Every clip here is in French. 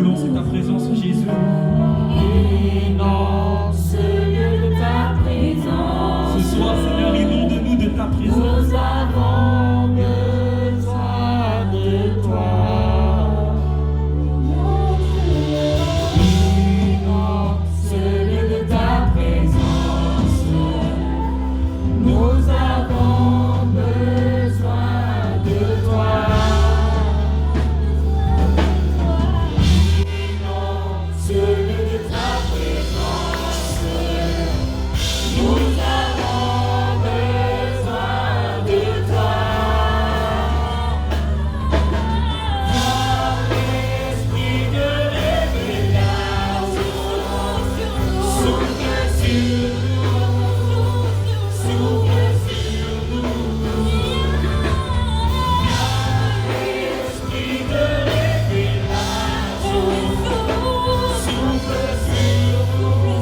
voulons, c'est ta présence, Jésus. Inonde ce lieu de ta présence. Ce soir, Seigneur, inonde-nous de ta présence. Nous avons besoin de toi. Inonde ce lieu de ta présence. Nous avons besoin de toi. Inonde ce lieu de ta présence. Nous avons besoin de toi. Esprit de révélation, souffle sur nous, souffle sur nous. Esprit de révélation, souffle sur nous,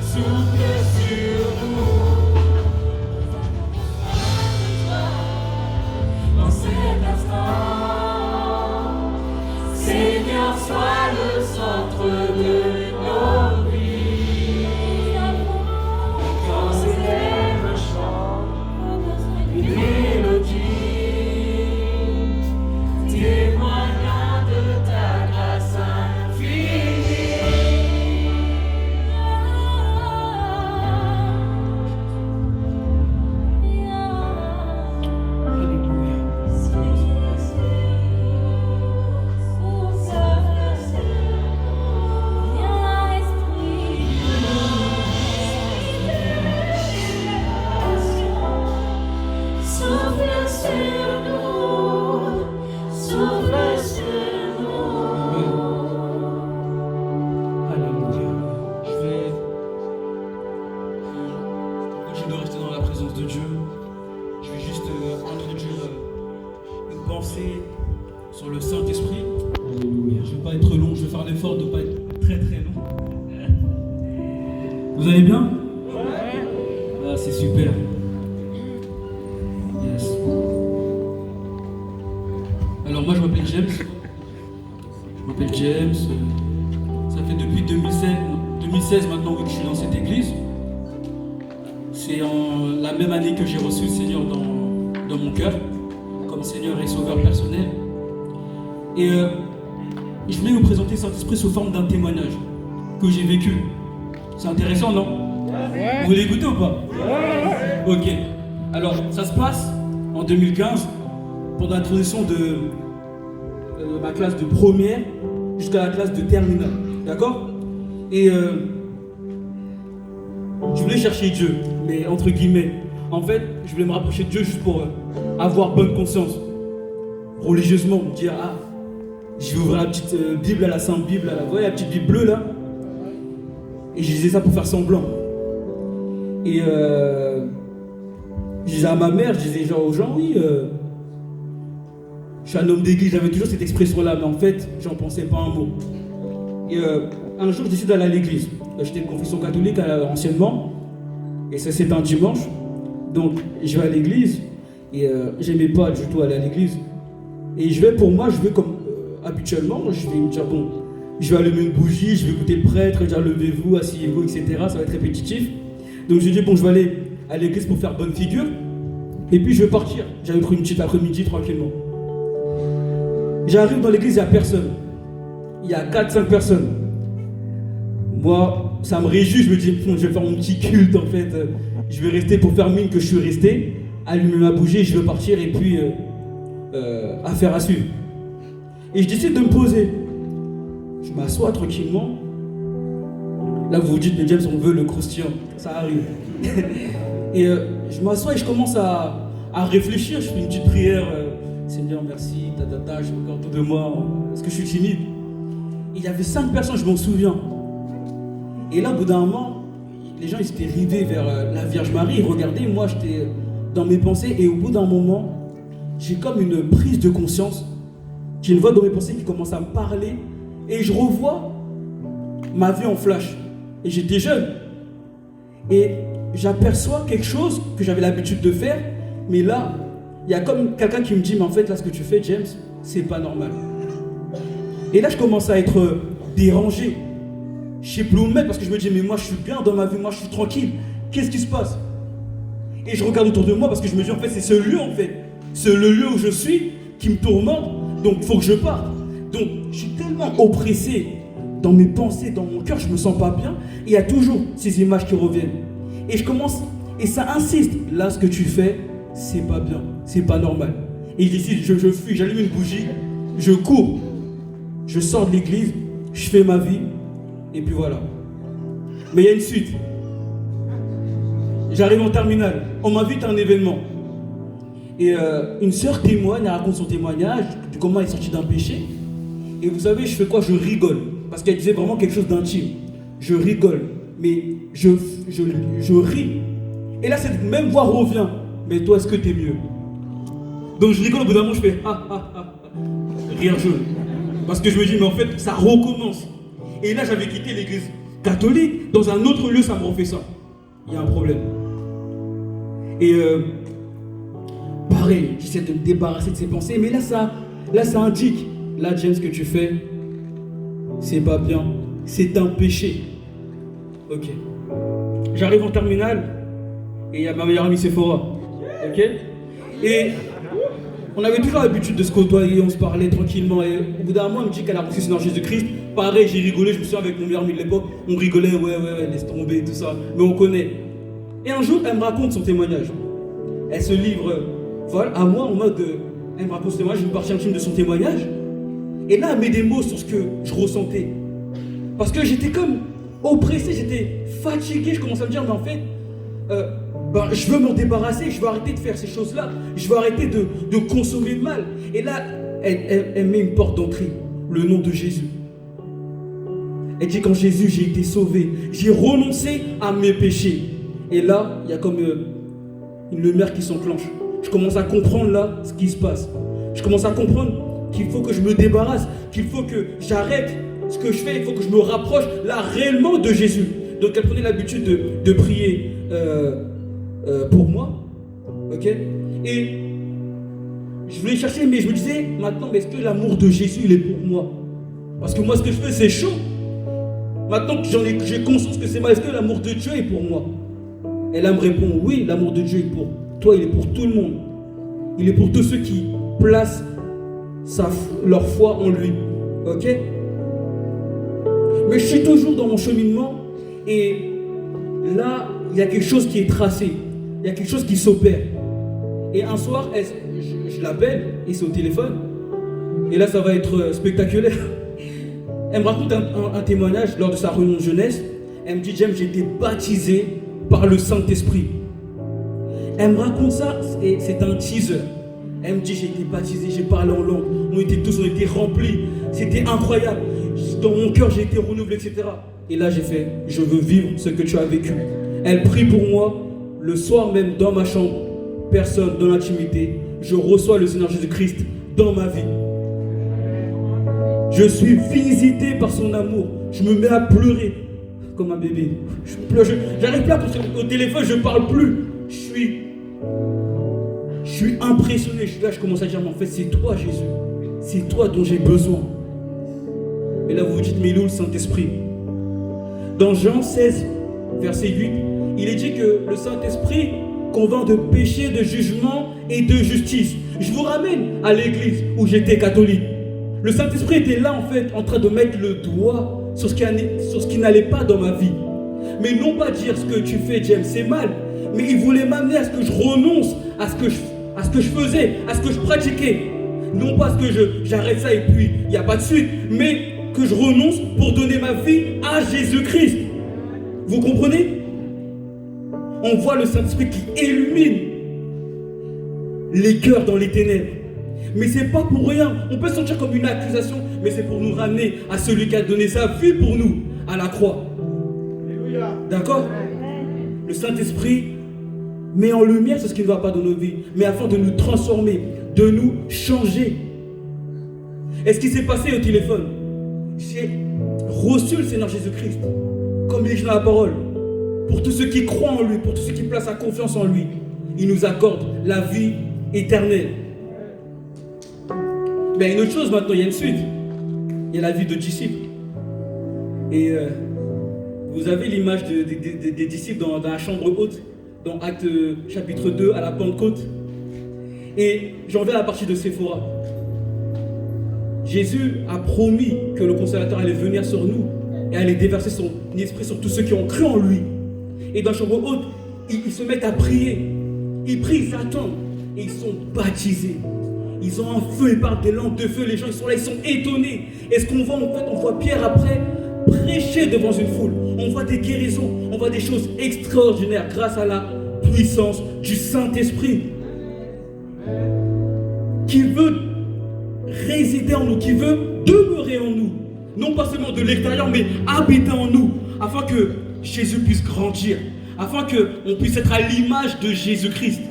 souffle sur nous. Dans cet instant, Seigneur, sois le centre de nos vies. Quand s'élève un chant, une mélodie, témoignant de ta grâce souffle sur nous, souffle sur nous. Alléluia. Je dois rester dans la présence de Dieu. Je vais juste introduire une pensée sur le Saint-Esprit. Alléluia. Je ne vais pas être long, je vais faire l'effort de ne pas être très très long. Vous allez bien? Ah, c'est super. Yes. Alors moi je m'appelle James. Ça fait depuis 2016 maintenant que je suis dans cette église. C'est en la même année que j'ai reçu le Seigneur dans mon cœur, comme Seigneur et Sauveur personnel. Et je voulais vous présenter Saint-Esprit sous forme d'un témoignage que j'ai vécu. C'est intéressant, non? Vous voulez écouter ou pas? Ok. Alors, ça se passe en 2015, pendant la transition de ma classe de première jusqu'à la classe de terminale. D'accord? Et je voulais chercher Dieu, mais entre guillemets. En fait, je voulais me rapprocher de Dieu juste pour avoir bonne conscience. Religieusement, me dire, ah, je vais ouvrir la petite Bible à la Sainte Bible, vous voyez la petite Bible bleue là? Et je disais ça pour faire semblant. Et je disais à ma mère, je disais genre aux gens, oui, je suis un homme d'église, j'avais toujours cette expression-là, mais en fait, j'en pensais pas un mot. Et un jour, je décide d'aller à l'église. J'étais de confession catholique anciennement, et ça c'était un dimanche. Donc, je vais à l'église, et j'aimais pas du tout aller à l'église. Et je vais comme habituellement, je vais me dire, bon, je vais allumer une bougie, je vais écouter le prêtre, dire levez-vous, asseyez-vous, etc. Ça va être répétitif. Donc je dis, bon, je vais aller à l'église pour faire bonne figure, et puis je vais partir. J'avais pris une petite après-midi tranquillement. J'arrive dans l'église, il n'y a personne. Il y a 4-5 personnes. Moi, ça me réjouit, je me dis, je vais faire mon petit culte en fait. Je vais rester pour faire mine que je suis resté, allumer ma bougie, je vais partir, et puis affaire à suivre. Et je décide de me poser. Je m'assois tranquillement. Là, vous vous dites, mais James, on veut le croustillant. Ça arrive. Et je m'assois et je commence à réfléchir. Je fais une petite prière. Seigneur, merci. Je regarde autour de moi. Est-ce que je suis timide? Et il y avait 5 personnes, je m'en souviens. Et là, au bout d'un moment, les gens ils étaient rivés vers la Vierge Marie. Ils regardaient. Moi, j'étais dans mes pensées. Et au bout d'un moment, j'ai comme une prise de conscience. J'ai une voix dans mes pensées qui commence à me parler. Et je revois ma vie en flash. Et j'étais jeune. Et j'aperçois quelque chose que j'avais l'habitude de faire. Mais là, il y a comme quelqu'un qui me dit, mais en fait, là, ce que tu fais, James, c'est pas normal. Et là, je commence à être dérangé. Je sais plus où me mettre parce que je me dis, mais moi, je suis bien dans ma vie, moi, je suis tranquille. Qu'est-ce qui se passe? Et je regarde autour de moi parce que je me dis, en fait, c'est ce lieu, en fait. C'est le lieu où je suis qui me tourmente, donc il faut que je parte. Donc, je suis tellement oppressé dans mes pensées, dans mon cœur, je me sens pas bien. Et il y a toujours ces images qui reviennent. Et je commence, et ça insiste. Là, ce que tu fais, c'est pas bien, c'est pas normal. Et je décide, je fuis, j'allume une bougie, je cours, je sors de l'église, je fais ma vie, et puis voilà. Mais il y a une suite. J'arrive en terminale, on m'invite à un événement. Et une sœur témoigne, elle raconte son témoignage, de comment elle est sortie d'un péché. Et vous savez, je fais quoi? Je rigole. Parce qu'elle disait vraiment quelque chose d'intime. Je rigole, mais je ris. Et là, cette même voix revient. Mais toi, est-ce que t'es mieux? Donc je rigole, au bout d'un moment, je fais ah ah ah. Rire jaune. Parce que je me dis, mais en fait, ça recommence. Et là, j'avais quitté l'église catholique. Dans un autre lieu, ça me refait ça. Il y a un problème. Et pareil, j'essaie de me débarrasser de ces pensées. Mais là, ça indique. Là, James, ce que tu fais, c'est pas bien. C'est un péché. Ok. J'arrive en terminale. Et il y a ma meilleure amie Sephora. Ok. Et on avait toujours l'habitude de se côtoyer, on se parlait tranquillement. Et au bout d'un moment, elle me dit qu'elle a reçu le Seigneur Jésus-Christ. Pareil, j'ai rigolé, je me souviens avec mon meilleur ami de l'époque, on rigolait, ouais, laisse tomber, tout ça. Mais on connaît. Et un jour, elle me raconte son témoignage. Elle se livre, voilà, à moi en mode, elle me raconte son témoignage, une partie intime de son témoignage. Et là, elle met des mots sur ce que je ressentais. Parce que j'étais comme oppressé, j'étais fatigué, je commençais à me dire, mais en fait, je veux m'en débarrasser, je veux arrêter de faire ces choses-là, je veux arrêter de consommer le mal. Et là, elle met une porte d'entrée, le nom de Jésus. Elle dit, qu'en Jésus, j'ai été sauvé, j'ai renoncé à mes péchés. Et là, il y a comme une lumière qui s'enclenche. Je commence à comprendre là ce qui se passe. Je commence à comprendre qu'il faut que je me débarrasse, qu'il faut que j'arrête ce que je fais, il faut que je me rapproche là réellement de Jésus. Donc elle prenait l'habitude de prier pour moi, ok. Et je voulais chercher, mais je me disais maintenant, mais est-ce que l'amour de Jésus il est pour moi? Parce que moi ce que je fais c'est chaud. Maintenant que j'ai conscience que c'est mal, est-ce que l'amour de Dieu est pour moi? Et là elle me répond oui, l'amour de Dieu est pour toi, il est pour tout le monde. Il est pour tous ceux qui placent leur foi en lui, ok. Mais je suis toujours dans mon cheminement et là, il y a quelque chose qui est tracé. Il y a quelque chose qui s'opère. Et un soir, je l'appelle et c'est au téléphone. Et là, ça va être spectaculaire. Elle me raconte un témoignage lors de sa réunion de jeunesse. Elle me dit, James, j'ai été baptisé par le Saint-Esprit. Elle me raconte ça et c'est un teaser. Elle me dit, j'ai été baptisé, j'ai parlé en langue. On était remplis. C'était incroyable. Dans mon cœur, j'ai été renouvelé, etc. Et là, j'ai fait, je veux vivre ce que tu as vécu. Elle prie pour moi. Le soir même, dans ma chambre, personne, dans l'intimité, je reçois le Seigneur Jésus-Christ dans ma vie. Je suis visité par son amour. Je me mets à pleurer comme un bébé. Je pleure, j'arrive plus à parce qu'au téléphone, je parle plus. Je suis impressionné. Là, je commence à dire, mais en fait, c'est toi, Jésus. C'est toi dont j'ai besoin. Et là, vous vous dites, mais il est où le Saint-Esprit? Dans Jean 16, verset 8, il est dit que le Saint-Esprit convainc de péché, de jugement et de justice. Je vous ramène à l'église où j'étais catholique. Le Saint-Esprit était là, en fait, en train de mettre le doigt sur ce qui n'allait pas dans ma vie. Mais non pas dire ce que tu fais, James, c'est mal. Mais il voulait m'amener à ce que je renonce à ce que je faisais, à ce que je pratiquais. Non pas à ce que j'arrête ça et puis il n'y a pas de suite, mais que je renonce pour donner ma vie à Jésus-Christ. Vous comprenez? On voit le Saint-Esprit qui illumine les cœurs dans les ténèbres. Mais c'est pas pour rien. On peut sentir comme une accusation, mais c'est pour nous ramener à celui qui a donné sa vie pour nous à la croix. D'accord? Le Saint-Esprit met en lumière ce qui ne va pas dans nos vies, mais afin de nous transformer, de nous changer. Et ce qui s'est passé au téléphone, j'ai reçu le Seigneur Jésus-Christ, comme il est dans la parole. Pour tous ceux qui croient en lui, pour tous ceux qui placent sa confiance en lui, il nous accorde la vie éternelle. Mais il y a une autre chose maintenant, il y a une suite. il y a la vie de disciples. Et vous avez l'image des disciples dans la chambre haute, dans Actes chapitre 2 à la Pentecôte. Et j'en viens à la partie de Séphora. Jésus a promis que le consolateur allait venir sur nous et allait déverser son esprit sur tous ceux qui ont cru en lui. Et dans la chambre haute, ils se mettent à prier. Ils prient, ils attendent. Et ils sont baptisés. Ils ont un feu, ils parlent des lampes de feu. Les gens ils sont là, ils sont étonnés. Et ce qu'on voit en fait, on voit Pierre après prêcher devant une foule. On voit des guérisons, on voit des choses extraordinaires grâce à la puissance du Saint-Esprit qui veut résider en nous, qui veut demeurer en nous. Non pas seulement de l'extérieur, mais habiter en nous, afin que Jésus puisse grandir, afin qu'on puisse être à l'image de Jésus-Christ.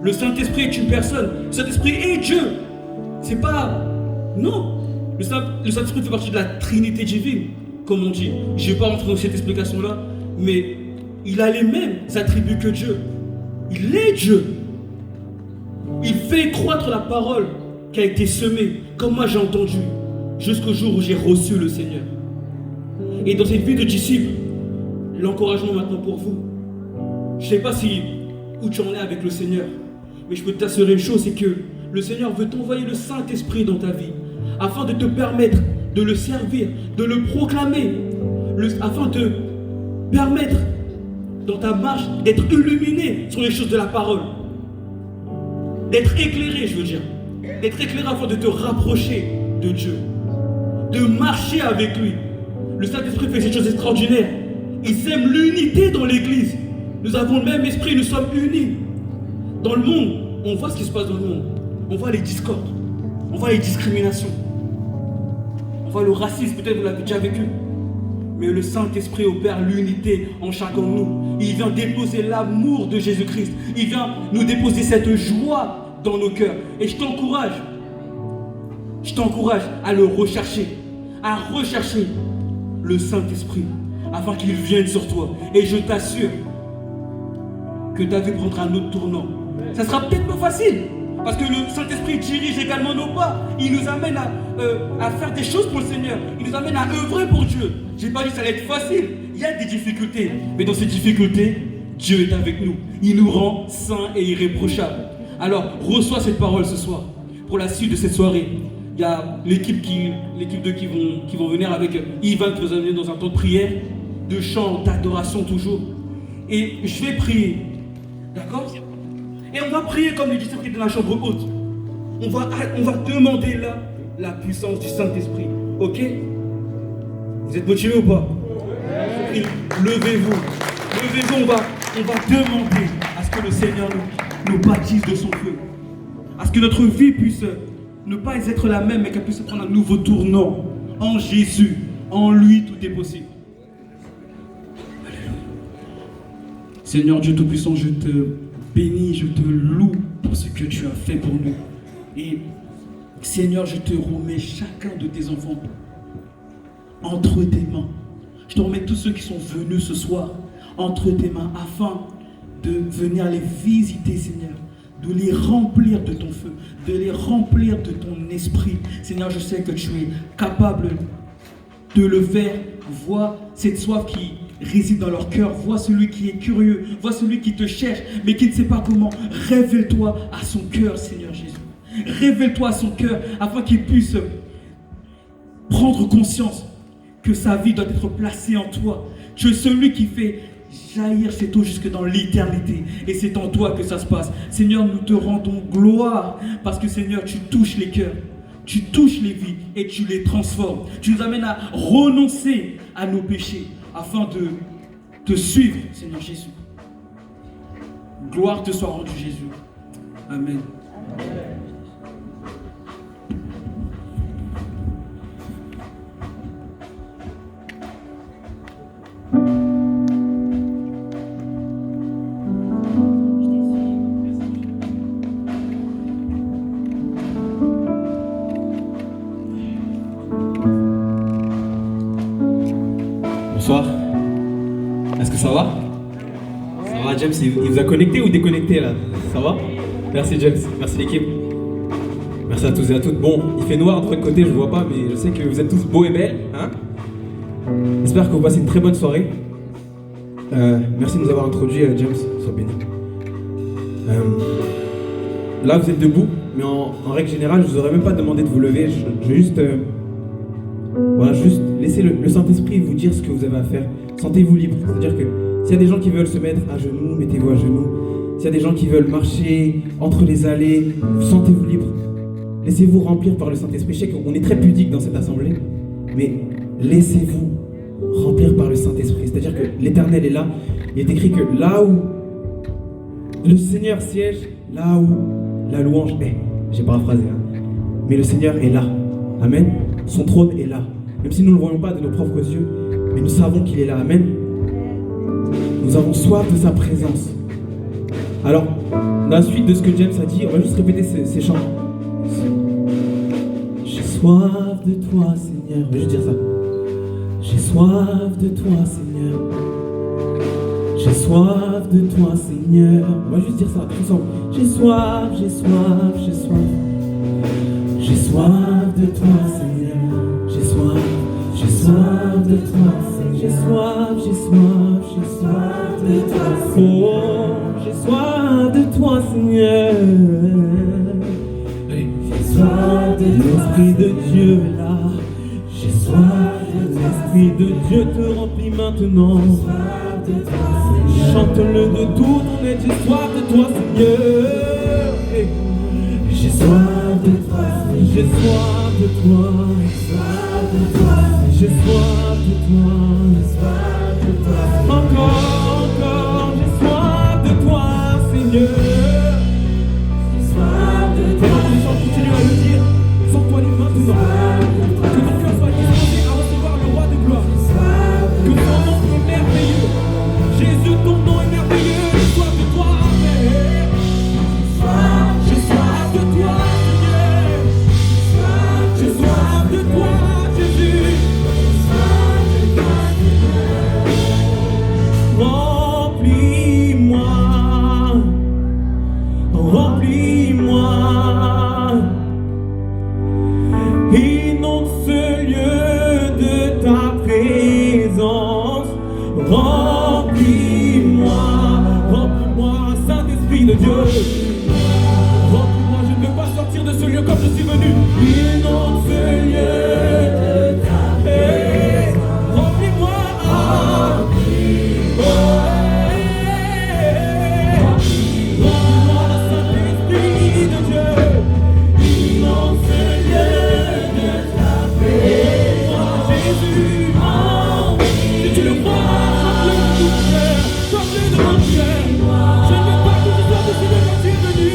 Le Saint-Esprit est une personne, le Saint-Esprit est Dieu. C'est pas... Non. Le Saint-Esprit fait partie de la Trinité divine, comme on dit. Je ne vais pas rentrer dans cette explication-là, mais il a les mêmes attributs que Dieu. Il est Dieu. Il fait croître la parole qui a été semée, comme moi j'ai entendu, jusqu'au jour où j'ai reçu le Seigneur. Et dans cette vie de disciple, l'encouragement maintenant pour vous. Je ne sais pas où tu en es avec le Seigneur, mais je peux t'assurer une chose, c'est que le Seigneur veut t'envoyer le Saint-Esprit dans ta vie, afin de te permettre de le servir, de le proclamer, afin de permettre dans ta marche d'être illuminé sur les choses de la parole, d'être éclairé, je veux dire, d'être éclairé afin de te rapprocher de Dieu, de marcher avec lui. Le Saint-Esprit fait ces choses extraordinaires. Il sème l'unité dans l'Église. Nous avons le même esprit, nous sommes unis. Dans le monde, on voit ce qui se passe dans le monde. On voit les discordes, on voit les discriminations, on voit le racisme, peut-être vous l'avez déjà vécu. Mais le Saint-Esprit opère l'unité en chacun de nous. Il vient déposer l'amour de Jésus-Christ. Il vient nous déposer cette joie dans nos cœurs. Et je t'encourage à le rechercher, à rechercher le Saint-Esprit, afin qu'il vienne sur toi. Et je t'assure que ta vie prendra un autre tournant. Ça sera peut-être pas facile, parce que le Saint-Esprit dirige également nos pas. Il nous amène à faire des choses pour le Seigneur. Il nous amène à œuvrer pour Dieu. Je n'ai pas dit que ça allait être facile. Il y a des difficultés. Mais dans ces difficultés, Dieu est avec nous. Il nous rend saints et irréprochables. Alors, reçois cette parole ce soir. Pour la suite de cette soirée, il y a l'équipe d'eux qui vont venir avec Yvan qui va nous amener dans un temps de prière, de chant, d'adoration toujours. Et je vais prier. D'accord ? Et on va prier comme les disciples qui étaient dans la chambre haute. On va demander là la puissance du Saint-Esprit. Ok ? Vous êtes motivés ou pas ? Levez-vous. Levez-vous, on va demander à ce que le Seigneur nous baptise de son feu. À ce que notre vie puisse ne pas être la même, mais qu'elle puisse prendre un nouveau tournant. En Jésus, en lui, tout est possible. Alléluia. Seigneur Dieu Tout-Puissant, je te bénis, je te loue pour ce que tu as fait pour nous. Et Seigneur, je te remets chacun de tes enfants entre tes mains. Je te remets tous ceux qui sont venus ce soir entre tes mains afin de venir les visiter, Seigneur, de les remplir de ton feu, de les remplir de ton esprit. Seigneur, je sais que tu es capable de le faire. Vois cette soif qui réside dans leur cœur. Vois celui qui est curieux. Vois celui qui te cherche, mais qui ne sait pas comment. Révèle-toi à son cœur, Seigneur Jésus. Révèle-toi à son cœur afin qu'il puisse prendre conscience que sa vie doit être placée en toi. Tu es celui qui fait jaillir cette eau jusque dans l'éternité. Et c'est en toi que ça se passe. Seigneur, nous te rendons gloire parce que Seigneur, tu touches les cœurs, tu touches les vies et tu les transformes. Tu nous amènes à renoncer à nos péchés afin de te suivre, Seigneur Jésus. Gloire te soit rendue, Jésus. Amen. Bonsoir. Est-ce que ça va? Ça va, James? Il vous a connecté ou déconnecté là? Ça va? Merci James, merci l'équipe. Merci. Merci à tous et à toutes. Bon, il fait noir de votre côté, je vois pas, mais je sais que vous êtes tous beaux et belles. Hein. J'espère que vous passez une très bonne soirée. Merci de nous avoir introduit, James. Sois béni. Là, vous êtes debout, mais en règle générale, je vous aurais même pas demandé de vous lever. Je vais juste, juste laisser le Saint-Esprit vous dire ce que vous avez à faire. Sentez-vous libre. C'est-à-dire que s'il y a des gens qui veulent se mettre à genoux, mettez-vous à genoux. S'il y a des gens qui veulent marcher entre les allées, sentez-vous libre. Laissez-vous remplir par le Saint-Esprit. Je sais qu'on est très pudique dans cette assemblée, mais laissez-vous remplir par le Saint-Esprit. C'est-à-dire que l'Éternel est là. Il est écrit que là où le Seigneur siège, là où la louange est. J'ai paraphrasé, hein. Mais le Seigneur est là. Amen. Son trône est là. Même si nous ne le voyons pas de nos propres yeux, mais nous savons qu'il est là. Amen. Nous avons soif de sa présence. Alors, dans la suite de ce que James a dit, on va juste répéter ces chants. J'ai soif de toi, Seigneur. On va juste dire ça. J'ai soif de toi, Seigneur. J'ai soif de toi, Seigneur. On va juste dire ça, tous ensemble. J'ai soif, j'ai soif, j'ai soif. J'ai soif de toi, Seigneur. J'ai soif de toi, Seigneur. J'ai soif, j'ai soif, j'ai soif de toi, Seigneur. Oh, j'ai soif de toi, Seigneur. J'ai soif de l'Esprit de Dieu est là. J'ai soif de l'Esprit de Dieu te remplit maintenant. Chante-le de tout ton être. J'ai soif de toi, Seigneur. J'ai soif de toi, j'ai soif de toi, j'ai soif de toi, encore, j'ai soif de toi, Seigneur. J'ai soif de toi. Les gens continuent à le dire, sors-toi les mains maintenant. Que ton cœur soit disposé à recevoir le roi de gloire. Que ton nom est merveilleux. Jésus, ton nom est merveilleux. J'ai soif de toi, Père. J'ai soif de toi, Seigneur. J'ai soif de toi, Jésus. Remplis-moi, remplis-moi. Inonde ce lieu de ta présence. Remplis-moi, remplis-moi, Saint-Esprit de Dieu. Remplis-moi, je ne peux pas sortir de ce lieu comme je suis venu. Inonde ce lieu de ta présence. Remplis-moi, remplis-moi, Saint-Esprit de Dieu. Inonde ce lieu de ta présence. Jésus, si tu le crois, chante-le de mon cœur. Je ne veux pas que tu sois aussi de quand tu es venu.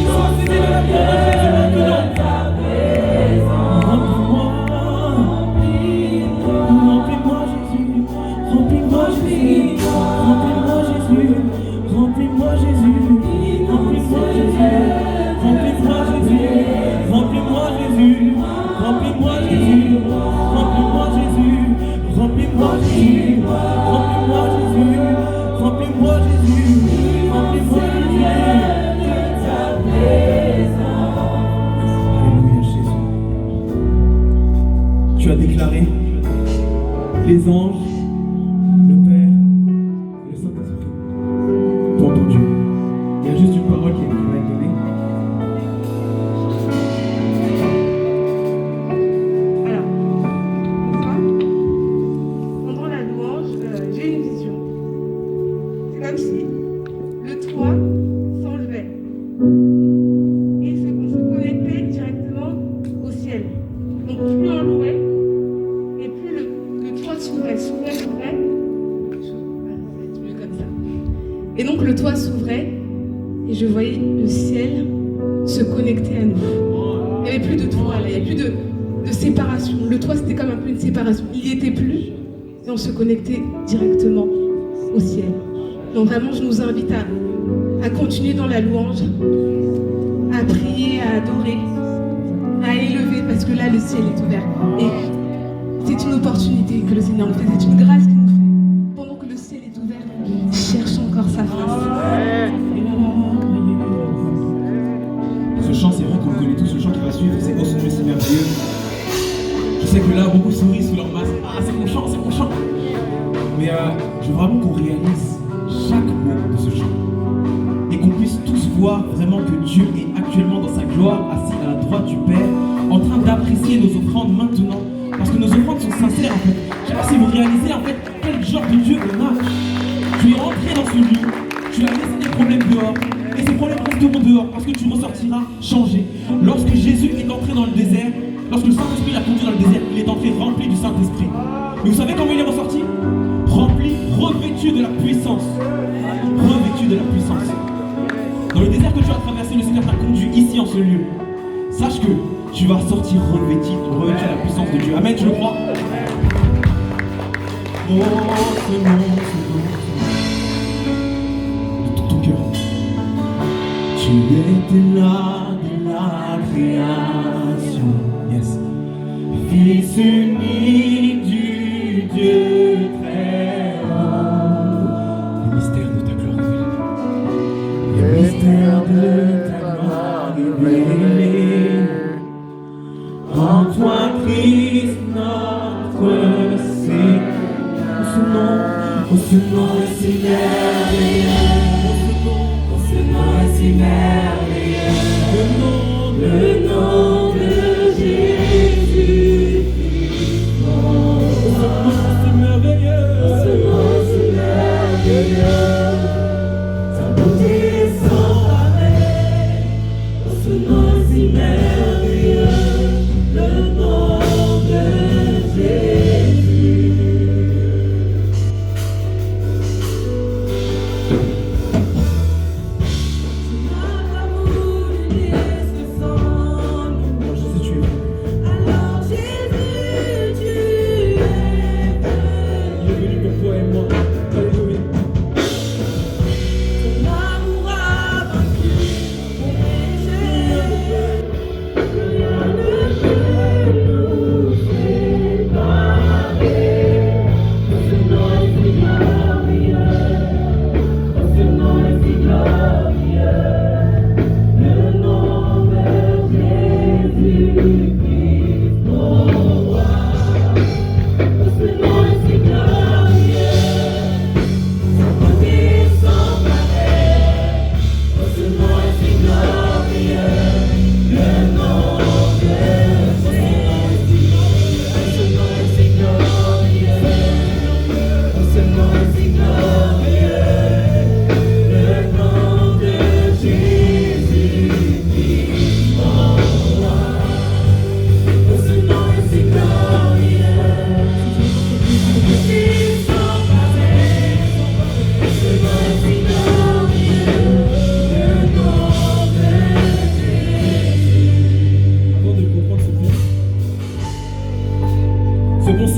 Chante se connecter à nous. Il n'y avait plus de toit, là, il n'y avait plus de séparation. Le toit, c'était comme un peu une séparation. Il n'y était plus et on se connectait directement au ciel. Donc vraiment, je nous invite à continuer dans la louange, à prier, à adorer, à élever, parce que là, le ciel est ouvert. Et c'est une opportunité que le Seigneur nous fait, c'est une grâce qu'il nous fait. Pendant que le ciel est ouvert, cherche encore sa face. Ce chant, c'est vrai qu'on le connaît tous, le chant qui va suivre, c'est Oh son Dieu, c'est merveilleux. Je sais que là, beaucoup sourient sous leur masque. Ah, c'est mon chant, c'est mon chant. Mais je veux vraiment qu'on réalise chaque mot de ce chant. Et qu'on puisse tous voir vraiment que Dieu est actuellement dans sa gloire, assis à la droite du Père, en train d'apprécier nos offrandes maintenant. Parce que nos offrandes sont sincères en fait. Je ne sais pas si vous réalisez en fait quel genre de Dieu on a. Tu es rentré dans ce lieu, tu as laissé des problèmes dehors. Et ces problèmes resteront dehors parce que tu ressortiras changé. Lorsque Jésus est entré dans le désert, lorsque le Saint-Esprit l'a conduit dans le désert, il est entré rempli du Saint-Esprit. Mais vous savez comment il est ressorti? Rempli, revêtu de la puissance. Revêtu de la puissance. Dans le désert que tu as traversé, le Seigneur t'a conduit ici en ce lieu. Sache que tu vas sortir revêtu de la puissance de Dieu. Amen, tu le crois? Oh, c'est bon, de tout ton cœur. Tu étais là de la création. Yes. Fils unique du Dieu très haut. Le mystère de ta gloire révélée. Le mystère de ta gloire révélée. En toi, Christ, notre Seigneur. Oh, ce nom est si merveilleux. Oh, ce nom est si merveilleux. Le nom de Jésus. Oh, ce nom est si merveilleux. Oh, ce nom est si merveilleux. Sa beauté est sans pareil. Oh, ce nom est si merveilleux. Le nom de Jésus.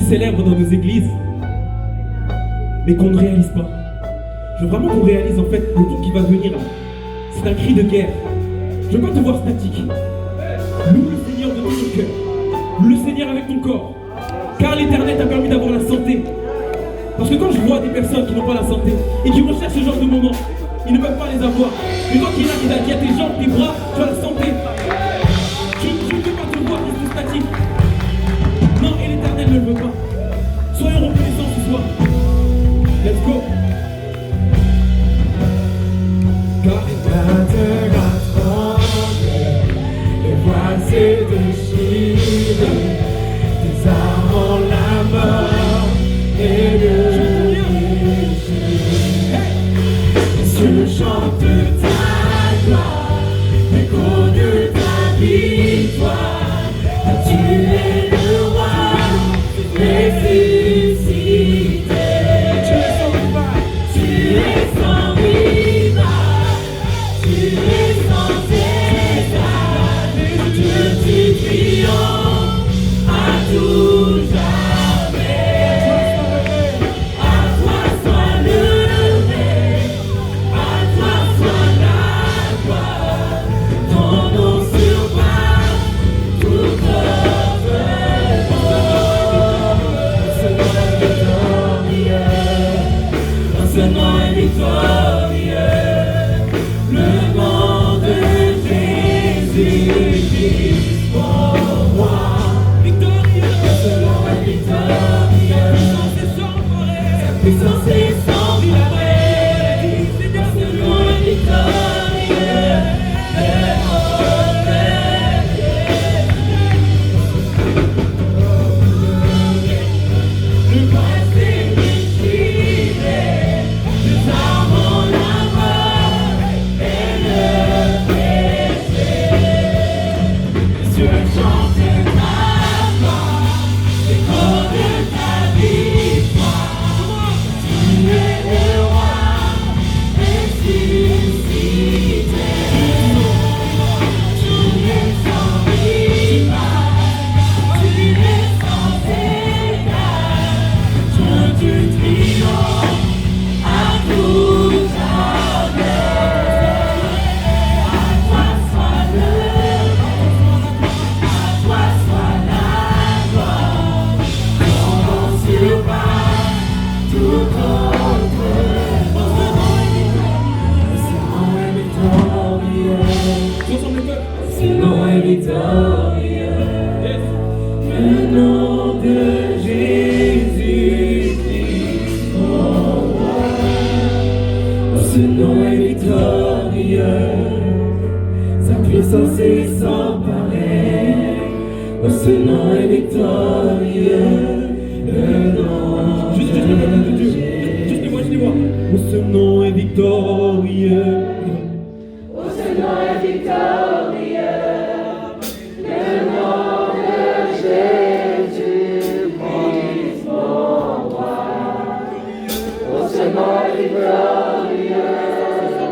Célèbre dans nos églises, mais qu'on ne réalise pas. Je veux vraiment qu'on réalise en fait le temps qui va venir. C'est un cri de guerre. Je veux pas te voir statique. Loue le Seigneur de tout ton cœur. Loue le Seigneur avec ton corps. Car l'Éternel t'a permis d'avoir la santé. Parce que quand je vois des personnes qui n'ont pas la santé et qui recherchent ce genre de moments, ils ne peuvent pas les avoir. Mais quand il y a qui a tes jambes, tes bras, tu as la santé. Je ne peux pas te voir rester statique. Non, et l'Éternel ne le veut pas. Soyons reconnaissants ce soir. Let's go. Car l'Éternel a tremblé, les voiles s'est déchiré, des armes en la mort et le péché. Les cieux chantent ta gloire, l'écho de ta victoire. Tu es le roi, ressuscité. Tu es sans rival, tu es sans égal. Puissance est sans pareil, ce nom est victorieux, le passé déchiré, nous avons la mort et le péché. Sur le chant de ta gloire, l'écho de ta victoire. Tu es le roi ressuscité. Tu es sans rival, tu es sans égal. Dieu du triomphe, à tout honneur. À toi soit le à toi soit la gloire. Ton nom surpasse tout autre ce nom est victorieux, le nom de Jésus-Christ, mon roi. Ce nom est victorieux, sa puissance est sans pareil. Ce nom est victorieux, le nom Juste les voix. Oh, ce nom est victorieux. ce nom est victorieux, le nom de Jésus-Christ, mon roi. Oh, ce nom est victorieux, sa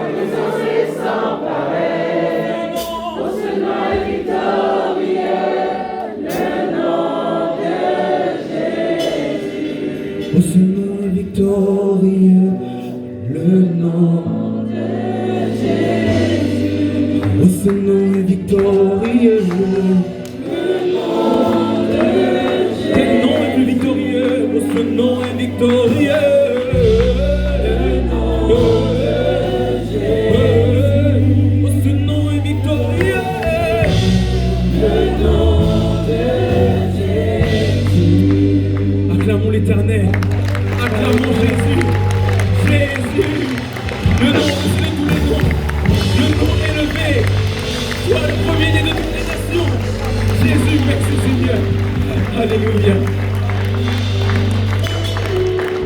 puissance est sans pareil. Oh, ce nom est victorieux, le nom de Jésus. Oh, ce nom est victorieux. Le nom. Oh, ce nom est victorieux. Quel nom est plus victorieux? Oh, ce nom est victorieux. Oh, ce nom est victorieux. Acclamons l'Éternel. Acclamons Jésus. Jésus. Le nom au-dessus de tous les noms. Le nom élevé. Toi le premier-né de toutes les nations. Jésus, merci Seigneur. Alléluia.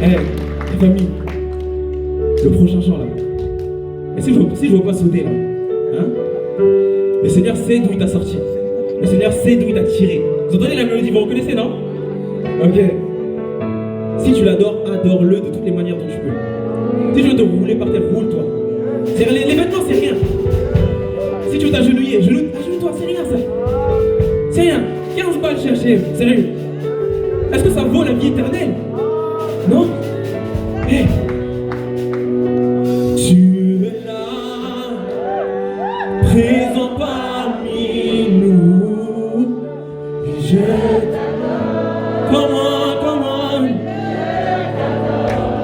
Les familles, le prochain chant là. Et si je ne veux pas sauter là, hein? Le Seigneur sait d'où il t'a sorti. Le Seigneur sait d'où il t'a tiré. Vous entendez la mélodie, vous reconnaissez, non? Ok. Si tu l'adores, adore-le de toutes les manières dont tu peux. Si tu veux te rouler par terre, roule-toi. Les vêtements, c'est rien. Si tu veux t'agenouiller, agenouille-toi, c'est rien ça. C'est rien. 15 balles chercher, sérieux. Est-ce que ça vaut la vie éternelle? Non? Hey. Tu es là, présent parmi nous. Et je t'adore. Comment?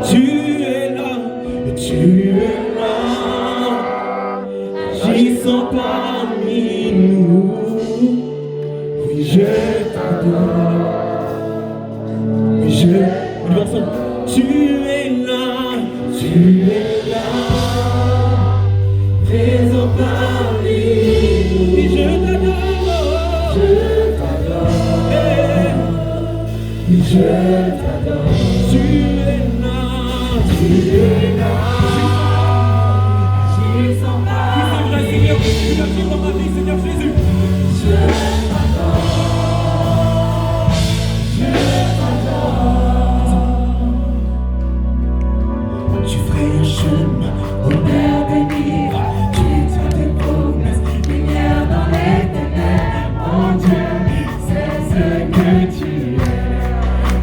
Tu es là, agissant parmi nous. Oui, je t'adore. On y va ensemble. Tu es là, présent parmi nous. Oui, je t'adore. Oui, je t'adore. Tu es là, agissant parmi nous. Seigneur, tu l'as fait dans ma vie, Seigneur Jésus. Tu ferais un chemin au Père des miracles, tu tiens tes promesses, lumière dans les ténèbres, mon Dieu, c'est ce que tu es.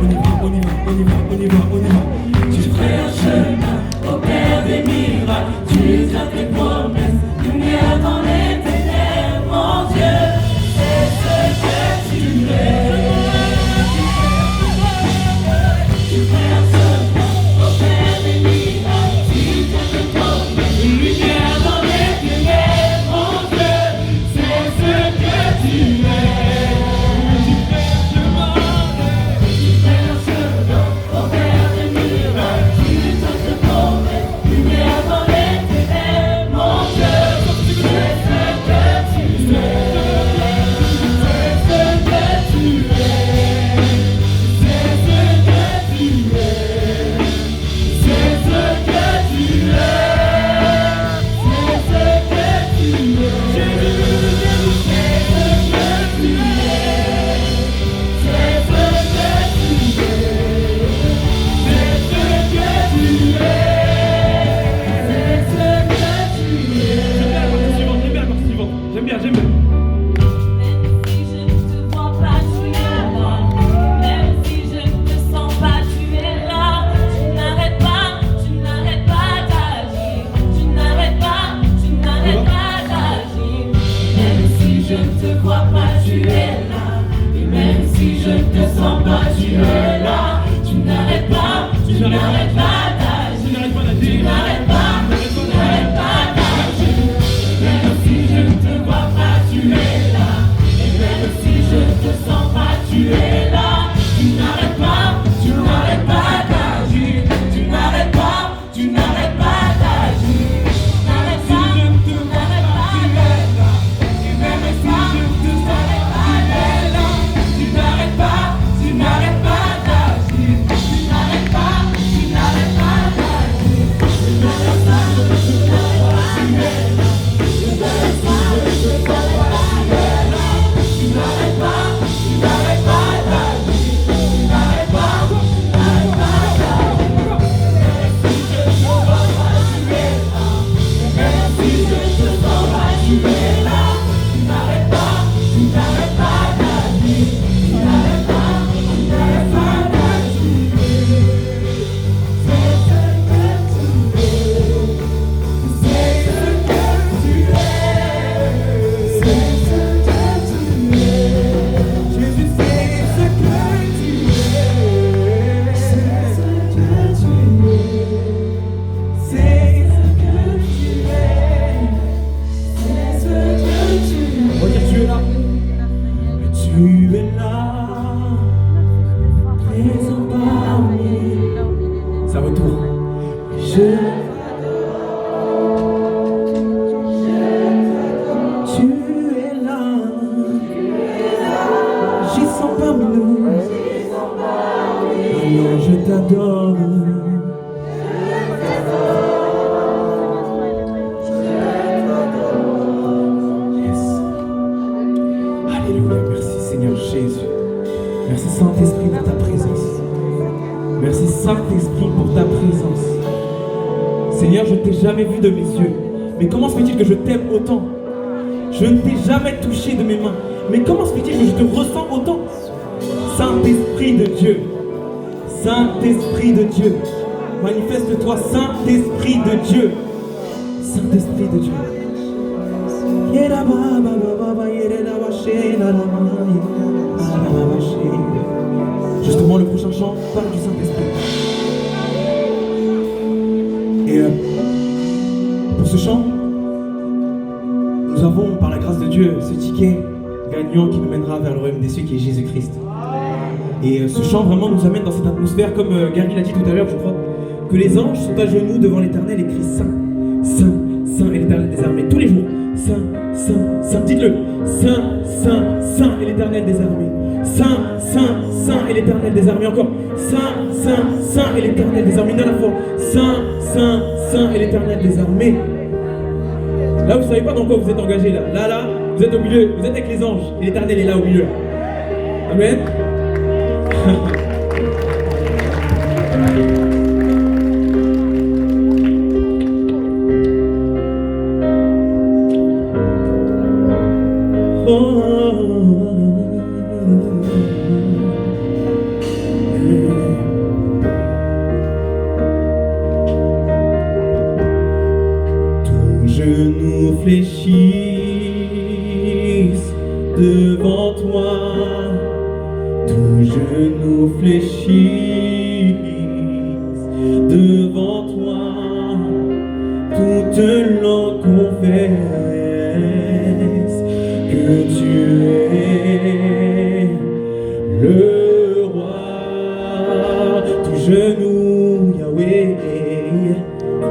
On y va. Tu ferais un chemin au Père des miracles, tu tiens tes promesses, lumière dans les ténèbres. les mains. Même si je ne te vois pas, tu es là. Même si je ne te sens pas, tu es là. Tu n'arrêtes pas d'agir. Tu n'arrêtes pas d'agir. Même si je ne te vois pas, tu es là. Et même si je ne te sens pas, tu es là. Tu n'arrêtes pas d'agir. Tu n'arrêtes pas d'agir. Tu n'arrêtes pas d'agir. Même si je ne te vois pas, tu es là. Et même si je ne te sens pas, tu es là. Tu n'arrêtes pas d'agir. Tu n'arrêtes pas d'agir. Tu n'arrêtes pas, tu n'arrêtes pas d'agir. Et même si je ne te sens pas, tu es là. Tu n'arrêtes pas d'agir. Tu n'arrêtes pas d'agir. Tu n'arrêtes pas d'agir. Tu n'arrêtes pas, tu es là. Tu n'arrêtes pas, tu n'arrêtes pas d'agir. Tu n'arrêtes pas d'agir. Tu n'arrêtes pas d'agir. Même si je ne te sens pas, tu es là. Tu n'arrêtes pas d'agir. Tu n'arrêtes pas d'agir. C'est ce que tu es. C'est ce que tu es. Jésus, c'est ce que tu es. C'est ce que tu es. C'est ce que tu es. C'est ce que tu es. On va dire tu es là. Tu es là, présent parmi. Ça retourne. Je tu es là, j'y sens parmi nous. Alors je t'adore. Yes. Alléluia. Merci Seigneur Jésus. Merci Saint-Esprit pour ta présence. Merci Saint-Esprit pour ta présence. Seigneur, je ne t'ai jamais vu de mes yeux. Mais comment se fait-il que je t'aime autant? Je ne t'ai jamais touché de mes mains. Mais comment se fait-il que je te ressens autant? Saint-Esprit de Dieu. Saint-Esprit de Dieu. Manifeste-toi, Saint-Esprit de Dieu. Saint-Esprit de Dieu. Justement, le prochain chant parle du Saint-Esprit. Et pour ce chant, nous avons, par la grâce de Dieu, ce ticket gagnant qui nous mènera vers le royaume des cieux qui est Jésus-Christ. Et ce chant vraiment nous amène dans cette atmosphère, comme Gary l'a dit tout à l'heure, je crois, que les anges sont à genoux devant l'Éternel et crient Saint, Saint, Saint et l'Éternel des armées, tous les jours. Saint, Saint, Saint, dites-le. Saint, Saint, Saint et l'Éternel des armées. Saint, Saint, Saint et l'Éternel des armées. Encore. Saint, Saint, Saint et l'Éternel des armées. Une dernière fois. Saint, Saint, Saint et l'Éternel des armées. Là, vous ne savez pas dans quoi vous êtes engagé là. Là, vous êtes au milieu. Vous êtes avec les anges. Et l'Éternel est là au milieu. Amen. Tous genoux fléchissent devant toi. Tous genoux fléchissent devant toi. Toute langue confesse que tu es le roi. Tous genoux, Yahweh.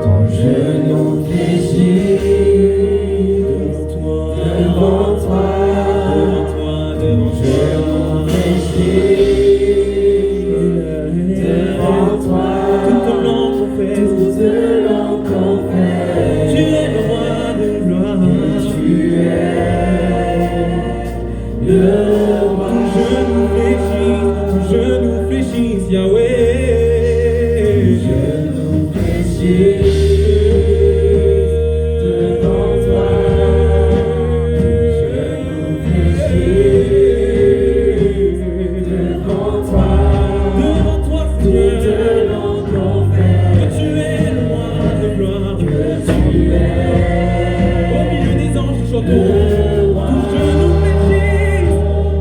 Tous genoux fléchissent devant toi. Devant toi, toute langue confesse, tu es le roi de gloire, tu es le roi. Tous genoux fléchissent, Yahweh. Tous genoux fléchissent devant toi.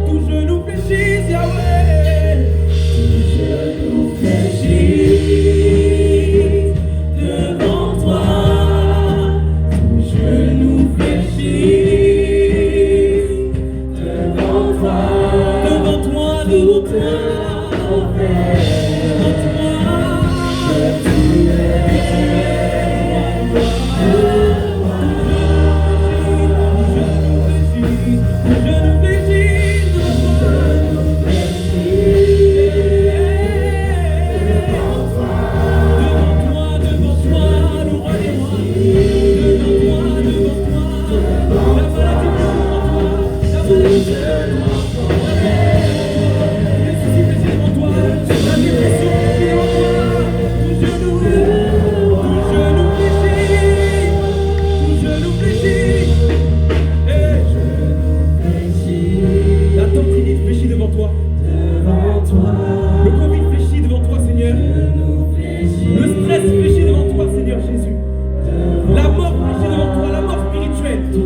Tout genou fléchisse, Yahweh. Tout genou fléchisse devant toi. Tout genou fléchisse devant toi. Devant toi, devant toi.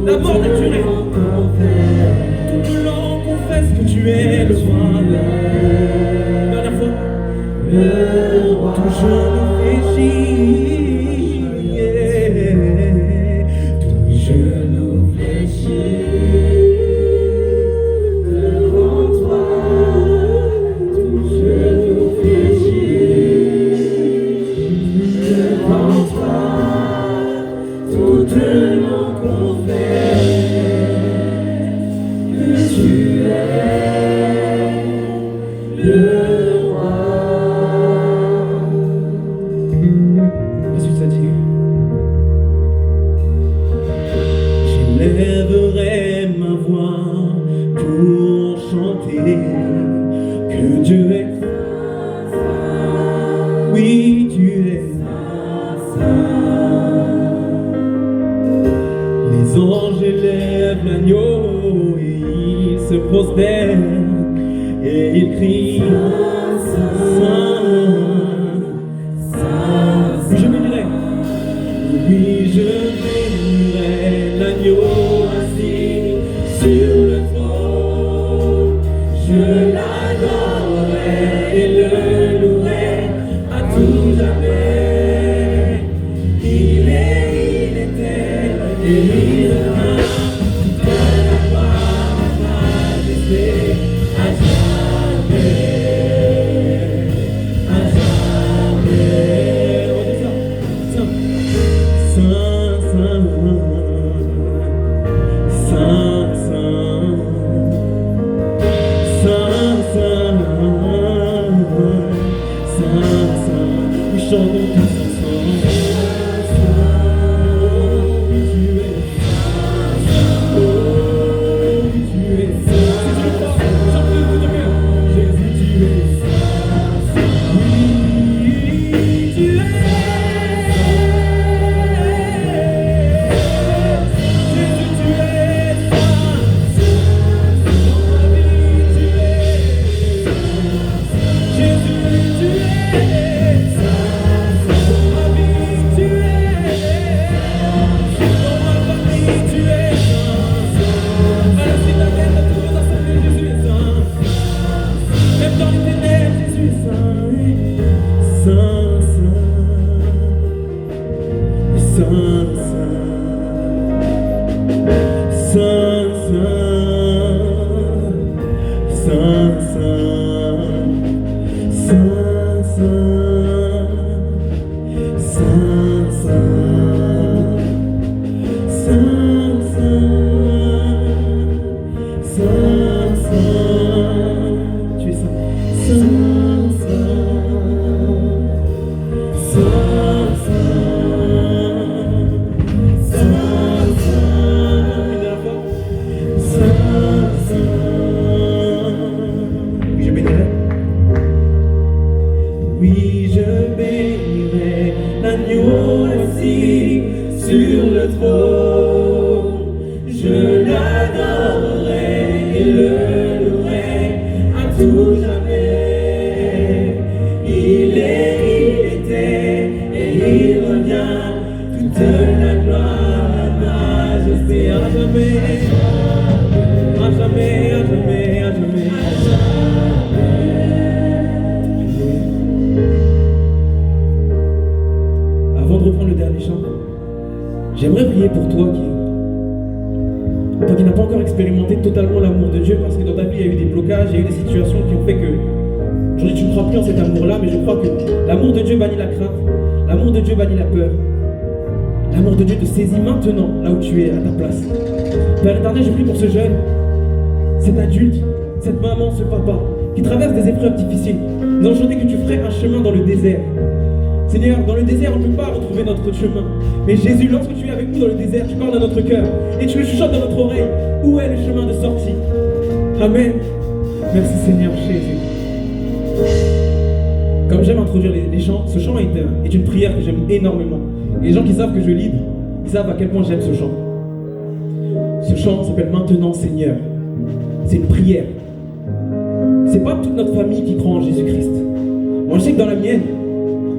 La mort naturelle. Toute langue confesse que tu es le roi. Dernière fois. Le roi. Tout genou fléchit. Tout genou fléchit devant toi. Tout genou fléchit devant toi. Toute langue confesse que tu es le roi. Ensuite ça dit: j'élèverai ma voix pour chanter que Dieu est saint. Oui, tu es saint. Les anges élèvent l'agneau et ils se prosternent et ils crient Saint, Saint, Saint. Oui, je bénirai. Oui, je bénirai l'agneau assis sur le trône. Je l'adorerai et le louerai à tout jamais. Il est, il était et il sera toute la gloire, la majesté à jamais, à jamais. On dit ça, Saint, Saint, Saint, Saint, Saint, Saint, Saint, Saint. Oui, chantons tous ensemble. Toute la gloire, la majesté à jamais. pour toi qui n'a pas encore expérimenté totalement l'amour de Dieu, parce que dans ta vie, il y a eu des blocages, il y a eu des situations qui ont fait que aujourd'hui tu ne crois plus en cet amour-là, mais je crois que l'amour de Dieu bannit la crainte, l'amour de Dieu bannit la peur. L'amour de Dieu te saisit maintenant, là où tu es, à ta place. Père éternel, je prie pour ce jeune, cet adulte, cette maman, ce papa, qui traverse des épreuves difficiles. Nous allons chanter que tu ferais un chemin dans le désert. Seigneur, dans le désert, on ne peut pas retrouver notre chemin. Mais Jésus, lorsque tu es avec nous dans le désert, tu parles à notre cœur et tu le chuchotes dans notre oreille. Où est le chemin de sortie? Amen. Merci Seigneur Jésus. Comme j'aime introduire les chants, ce chant est une prière que j'aime énormément. Et les gens qui savent que je lead, ils savent à quel point j'aime ce chant. Ce chant s'appelle Maintenant Seigneur. C'est une prière. C'est pas toute notre famille qui croit en Jésus-Christ. Moi je sais que dans la mienne,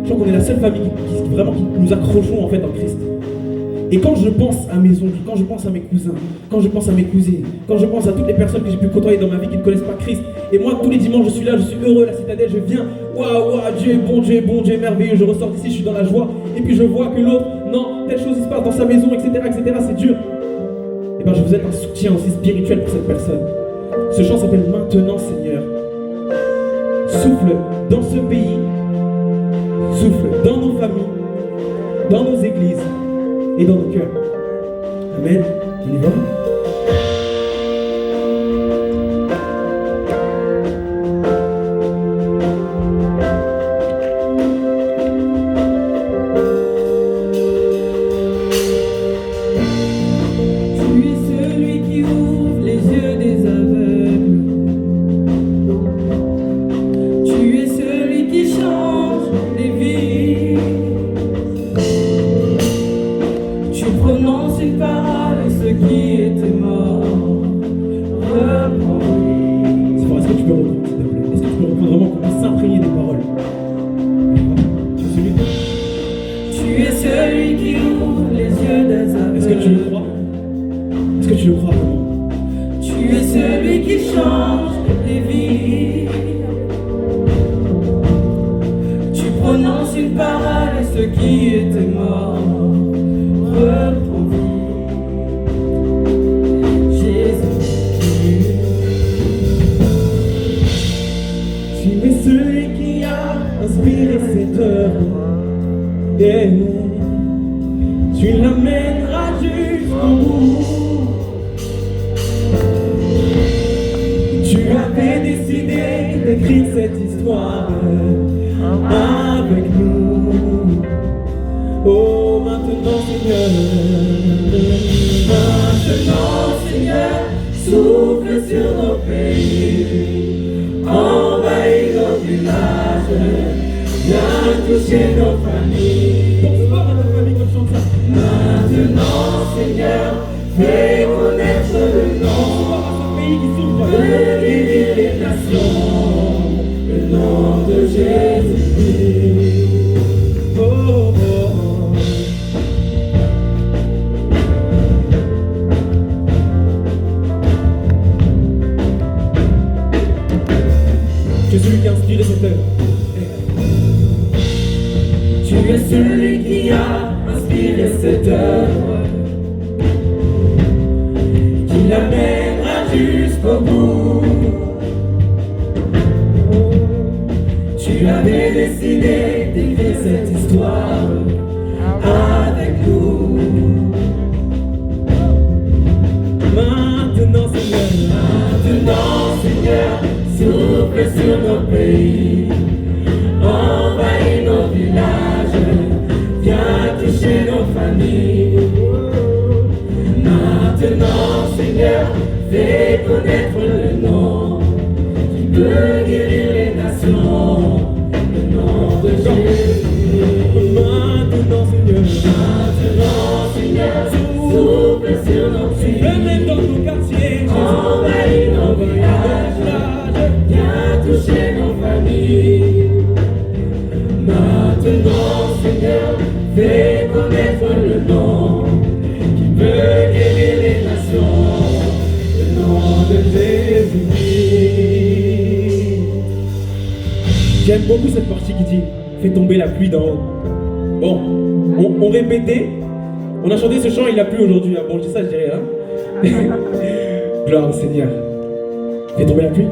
je crois qu'on est la seule famille qui nous accrochons en fait en Christ. Et quand je pense à mes oncles, quand je pense à mes cousins, quand je pense à mes cousines, quand je pense à toutes les personnes que j'ai pu côtoyer dans ma vie qui ne connaissent pas Christ, et moi tous les dimanches je suis là, je suis heureux, la citadelle, je viens, waouh, Dieu est bon, Dieu est merveilleux, je ressors d'ici, je suis dans la joie, et puis je vois que l'autre, non, telle chose il se passe dans sa maison, etc., c'est dur. Et bien je vous êtes un soutien aussi spirituel pour cette personne. Ce chant s'appelle Maintenant Seigneur. Souffle dans ce pays, souffle dans nos familles, dans nos églises et dans nos cœurs. Amen. On y va? Tu es celui qui ouvre les yeux des aveugles. Tu es celui qui change les vies. Tu prononces une parole et ceux qui étaient morts reprends-lui. C'est fort, est-ce que tu peux reprendre s'il te plaît? Est-ce que tu peux reprendre vraiment qu'on puisse s'imprégner des paroles? Tu es celui. Tu es celui qui ouvre les yeux des aveugles. Est-ce que tu le crois? Est-ce que tu le crois vraiment? Tu es celui qui change les vies. Tu prononces une parole et ceux qui étaient morts reprends vie. Jésus, Tu es celui qui a inspiré cette œuvre. Yeah. Tu l'amèneras jusqu'au bout. Tu avais décidé d'écrire cette histoire avec nous. Oh, maintenant Seigneur. maintenant Seigneur, souffle sur nos pays, envahis nos villages, viens toucher nos familles. Bonsoir à ta famille comme chante ça. Maintenant Seigneur, fais connaître le Bonsoir à nom ce pays qui souffre. de guérir les nations, le nom de Jésus. Oh, oh, oh. Tu es celui qui a inspiré cette œuvre. Tu es celui qui a inspiré cette œuvre, qui l'amènera jusqu'au bout. Tu avais décidé d'écrire cette histoire avec nous. Maintenant Seigneur. Maintenant Seigneur, souffle sur nos pays, envahis nos villages, viens toucher nos familles. Maintenant Seigneur, fais connaître le nom qui peut guérir les nations, le nom de Jésus. Maintenant Seigneur. Maintenant Seigneur, souffle sur nos pays, Venez dans nos quartiers. envahis nos villages, viens toucher nos familles. Maintenant, Seigneur, fais connaître le nom qui peut guérir les nations, le nom de Jésus. J'aime beaucoup cette partie qui dit fais tomber la pluie d'en haut. Bon, on répétait, On a chanté ce chant, il a plu aujourd'hui. Ah bon, je dis ça, je dirais, hein. Gloire au Seigneur. Fais tomber la pluie.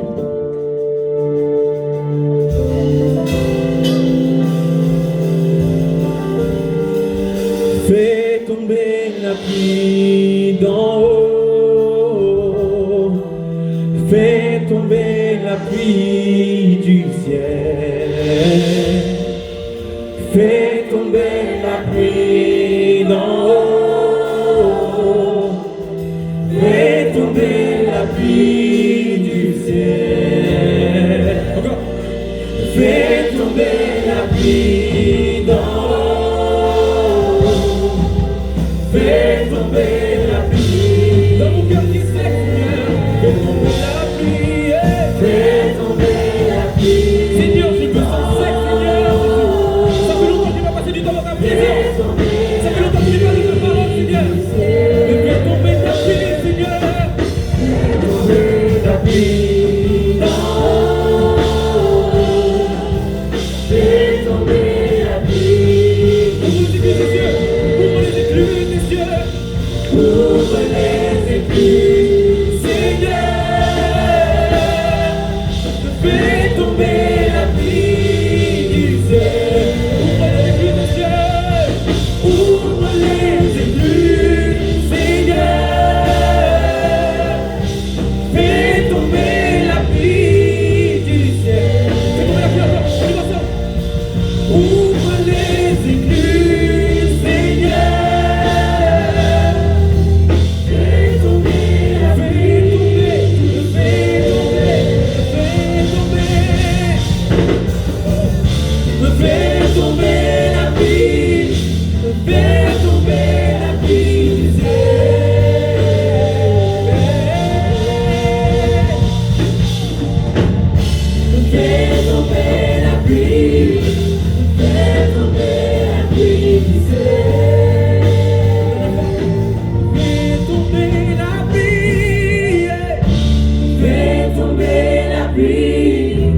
Fais tomber la pluie d'en haut. Fais tomber la pluie du ciel. Fais tomber la pluie d'en haut. Fais tomber la pluie du ciel. Encore. Fais tomber la pluie d'en haut. Fais tomber la pluie dans mon cœur qui sait, Seigneur. Fais tomber la pluie. Fais tomber la pluie. Seigneur, je veux ton sec, Seigneur. Ça fait longtemps que tu m'as passé du temps dans ta présence. Ça fait longtemps que tu m'as dit de parole, Seigneur. Mais fais tomber ta pluie, Seigneur. Fais tomber la pluie d'en haut. Fais tomber la pluie. Ouvre les écluses des cieux. Ouvre les écluses des cieux. Ouvre les écluses, Seigneur. Fais tomber la pluie du ciel. Ouvre les écluses des cieux. Ouvre les écluses, Seigneur. Fais tomber la pluie du ciel. Fais tomber la pluie encore. On y va ça. Ouvre les écluses, Seigneur. Fais tomber la pluie. Fais tomber. Fais tomber la pluie. Fais tomber la pluie du ciel. Fais tomber la pluie. Fais tomber la pluie du ciel. Fais tomber la pluie. Fais tomber la pluie.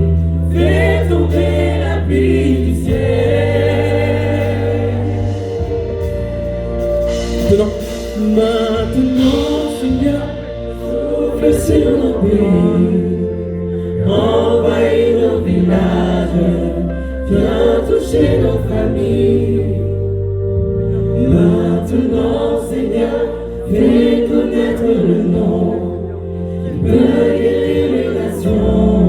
Fais tomber la pluie du ciel. Maintenant, Seigneur, souffle sur nos pays. Envahis nos villages, viens toucher nos familles. Maintenant, Seigneur, fais connaître le nom qui peut guérir les nations,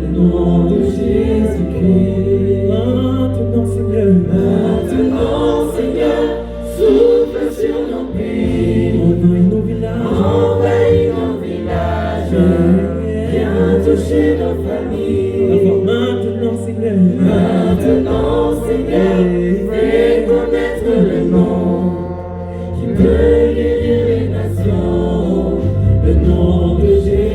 le nom de Jésus-Christ. Maintenant, Seigneur, souffle sur nos pays. Envahis nos villages, viens toucher nos familles. Maintenant, Seigneur, fais connaître le nom qui peut guérir les nations, le nom de Jésus.